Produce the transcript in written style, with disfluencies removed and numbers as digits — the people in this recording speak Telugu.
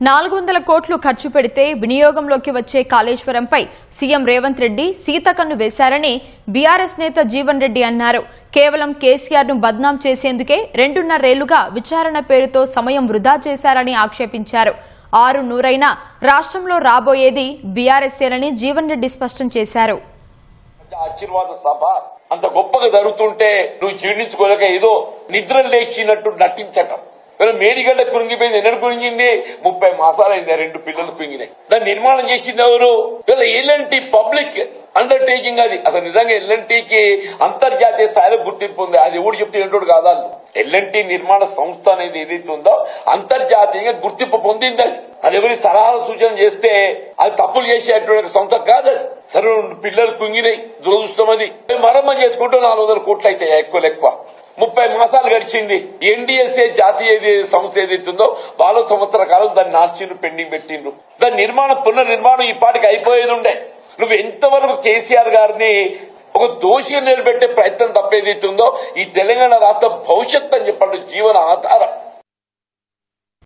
400 కోట్లు ఖర్చు పెడితే వినియోగంలోకి వచ్చే కాళేశ్వరంపై సీఎం రేవంత్ రెడ్డి సీతకన్ను వేశారని బీఆర్ఎస్ నేత జీవన్ రెడ్డి అన్నారు. కేవలం కేసీఆర్ ను బద్నాం చేసేందుకే 2.5 ఏళ్లుగా విచారణ పేరుతో సమయం వృధా చేశారని ఆక్షేపించారు. 6 రాష్ట్రంలో రాబోయేది బీఆర్ఎస్ఏనని జీవన్ రెడ్డి స్పష్టం చేశారు. ఆశీర్వాద సభ అంత గొప్పగా జరుగుతుంటే నువ్వు జీర్ణించుకోలేక ఏదో నిద్ర లేచినట్టు నటించటం. మేడిగడ్డ కురింగిపోయింది. ఎన్నడు కురింగింది? 30 మాసాలైంది. 2 పిల్లలు కురింగినాయి. దాన్ని నిర్మాణం చేసింది ఎవరు? L and T public undertaking. అది అసలు నిజంగా ఎల్ఎన్టీకి అంతర్జాతీయ స్థాయిలో గుర్తింపు ఉంది. అది ఎవడు చెప్తే ఏంటోడు కాదా? ఎల్ఎన్టీ నిర్మాణ సంస్థ అనేది ఏదైతే ఉందో అంతర్జాతీయంగా గుర్తింపు పొందింది. అది ఎవరి సలహాలు సూచన చేస్తే అది తప్పులు చేసేటువంటి సంస్థ కాదు. అది సరే పిల్లలు కుంగినాయి, దురదృష్టం. అది మరమ్మ చేసుకుంటూ 400 కోట్లు అయితే ఎక్కువ 30 మాసాలు గడిచింది. ఎన్డీఎస్ఏ జాతీయ సంస్థ ఏదైతుందో వాళ్ళు సంవత్సర కాలం దాన్ని నార్చిండ్రు, పెండింగ్ పెట్టిండ్రు. దాని పునర్నిర్మాణం ఈ పాటికి అయిపోయేది ఉండే. నువ్వు ఎంతవరకు కేసీఆర్ గారిని ఒక దోషిగా నిలబెట్టే ప్రయత్నం తప్పేదైతుందో ఈ తెలంగాణ రాష్ట్ర భవిష్యత్తు అని చెప్పండి జీవన ఆధారం.